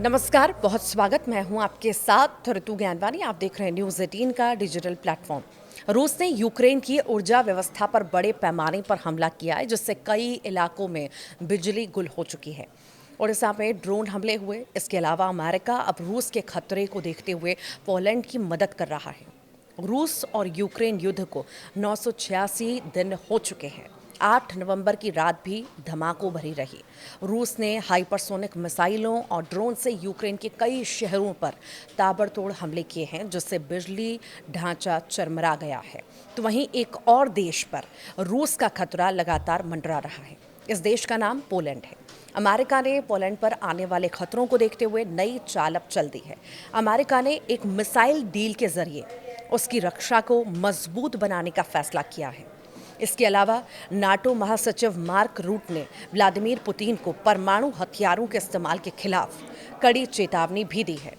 नमस्कार, बहुत स्वागत। मैं हूं आपके साथ ऋतु ज्ञानवानी। आप देख रहे हैं न्यूज़ 18 का डिजिटल प्लेटफॉर्म। रूस ने यूक्रेन की ऊर्जा व्यवस्था पर बड़े पैमाने पर हमला किया है, जिससे कई इलाकों में बिजली गुल हो चुकी है। ओडिशा में ड्रोन हमले हुए। इसके अलावा अमेरिका अब रूस के खतरे को देखते हुए पोलैंड की मदद कर रहा है। रूस और यूक्रेन युद्ध को 986 दिन हो चुके हैं। 8 नवंबर की रात भी धमाकों भरी रही। रूस ने हाइपरसोनिक मिसाइलों और ड्रोन से यूक्रेन के कई शहरों पर ताबड़तोड़ हमले किए हैं, जिससे बिजली ढांचा चरमरा गया है। तो वहीं एक और देश पर रूस का खतरा लगातार मंडरा रहा है। इस देश का नाम पोलैंड है। अमेरिका ने पोलैंड पर आने वाले खतरों को देखते हुए नई चाल अब चल दी है। अमेरिका ने एक मिसाइल डील के जरिए उसकी रक्षा को मजबूत बनाने का फैसला किया है। इसके अलावा नाटो महासचिव मार्क रूट ने व्लादिमीर पुतिन को परमाणु हथियारों के इस्तेमाल के खिलाफ कड़ी चेतावनी भी दी है।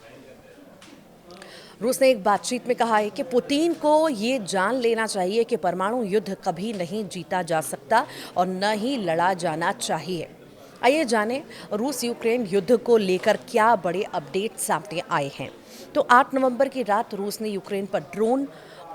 रूस ने एक बातचीत में कहा है कि पुतिन को ये जान लेना चाहिए कि परमाणु युद्ध कभी नहीं जीता जा सकता और न ही लड़ा जाना चाहिए। आइए जानें रूस यूक्रेन युद्ध को लेकर क्या बड़े अपडेट सामने आए हैं। तो 8 नवंबर की रात रूस ने यूक्रेन पर ड्रोन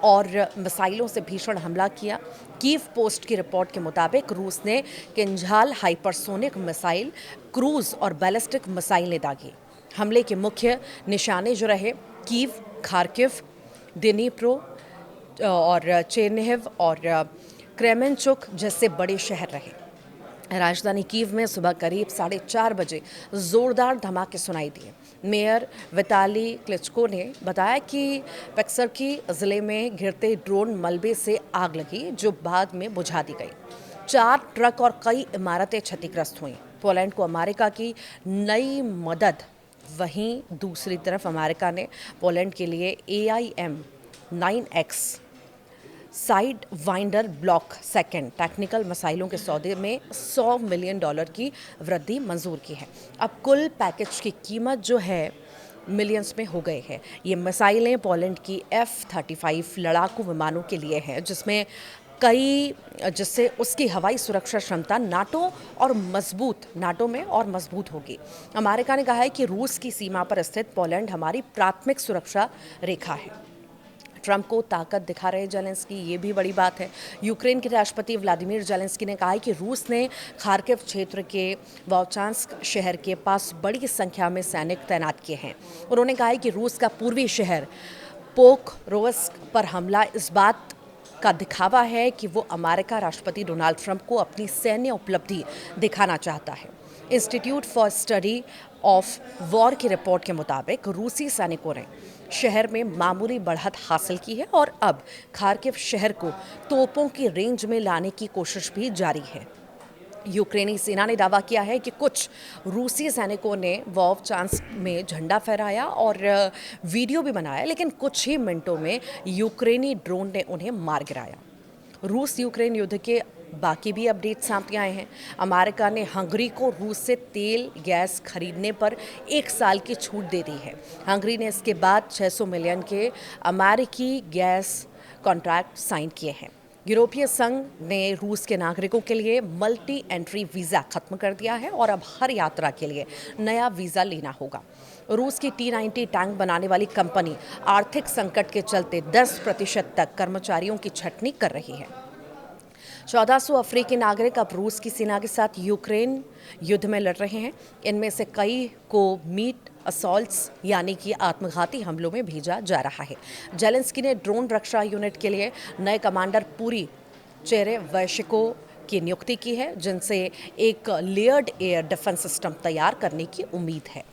और मिसाइलों से भीषण हमला किया। कीव पोस्ट की रिपोर्ट के मुताबिक रूस ने किंझाल हाइपरसोनिक मिसाइल, क्रूज और बैलिस्टिक मिसाइलें दागी। हमले के मुख्य निशाने जो रहे कीव, खार्किव, दिनीप्रो और चेरनिहिव और क्रेमेंचुक जैसे बड़े शहर रहे। राजधानी कीव में सुबह करीब 4:30 बजे जोरदार धमाके सुनाई दिए। मेयर विताली क्लिचको ने बताया कि पेक्सर्की जिले में गिरते ड्रोन मलबे से आग लगी, जो बाद में बुझा दी गई। 4 ट्रक और कई इमारतें क्षतिग्रस्त हुई। पोलैंड को अमेरिका की नई मदद। वहीं दूसरी तरफ अमेरिका ने पोलैंड के लिए AIM-9X side winder block second technical मिसाइलों के सौदे में $100 मिलियन की वृद्धि मंजूर की है। अब कुल पैकेज की कीमत जो है मिलियंस में हो गए हैं। ये मिसाइलें पोलैंड की F-35 लड़ाकू विमानों के लिए हैं, जिससे उसकी हवाई सुरक्षा क्षमता नाटो में और मजबूत होगी। अमेरिका ने कहा है कि रूस की सीमा पर स्थित पोलैंड हमारी प्राथमिक सुरक्षा रेखा है। ट्रंप को ताकत दिखा रहे जेलेंस्की, ये भी बड़ी बात है। यूक्रेन के राष्ट्रपति व्लादिमीर जेलेंस्की ने कहा है कि रूस ने खार्किव क्षेत्र के वोचांस्क शहर के पास बड़ी संख्या में सैनिक तैनात किए हैं। उन्होंने कहा है कि रूस का पूर्वी शहर पोक्रोव्स्क पर हमला इस बात का दिखावा है कि वो अमेरिका राष्ट्रपति डोनाल्ड ट्रंप को अपनी सैन्य उपलब्धि दिखाना चाहता है। Institute for study of war की रिपोर्ट के मुताबिक रूसी सैनिकों ने शहर में मामूली बढ़त हासिल की है और अब खार्किव शहर को तोपों की रेंज में लाने की कोशिश भी जारी है। यूक्रेनी सेना ने दावा किया है कि कुछ रूसी सैनिकों ने वोवचांस्क में झंडा फहराया और वीडियो भी बनाया, लेकिन कुछ ही मिनटों में यूक्रेनी ड्रोन ने उन्हें मार गिराया। रूस यूक्रेन युद्ध के बाकी भी अपडेट सामने आए हैं। अमेरिका ने हंगरी को रूस से तेल गैस खरीदने पर 1 साल की छूट दे दी है। हंगरी ने इसके बाद 600 मिलियन के अमेरिकी गैस कॉन्ट्रैक्ट साइन किए हैं। यूरोपीय संघ ने रूस के नागरिकों के लिए मल्टी एंट्री वीज़ा खत्म कर दिया है और अब हर यात्रा के लिए नया वीज़ा लेना होगा। रूस की T-90 टैंक बनाने वाली कंपनी आर्थिक संकट के चलते 10% तक कर्मचारियों की छंटनी कर रही है। 1400 अफ्रीकी नागरिक अब रूस की सेना के साथ यूक्रेन युद्ध में लड़ रहे हैं। इनमें से कई को मीट असॉल्ट्स यानी कि आत्मघाती हमलों में भेजा जा रहा है। जेलेंस्की ने ड्रोन रक्षा यूनिट के लिए नए कमांडर पूरी चेरेवैशिको की नियुक्ति की है, जिनसे एक लेयर्ड एयर डिफेंस सिस्टम तैयार करने की उम्मीद है।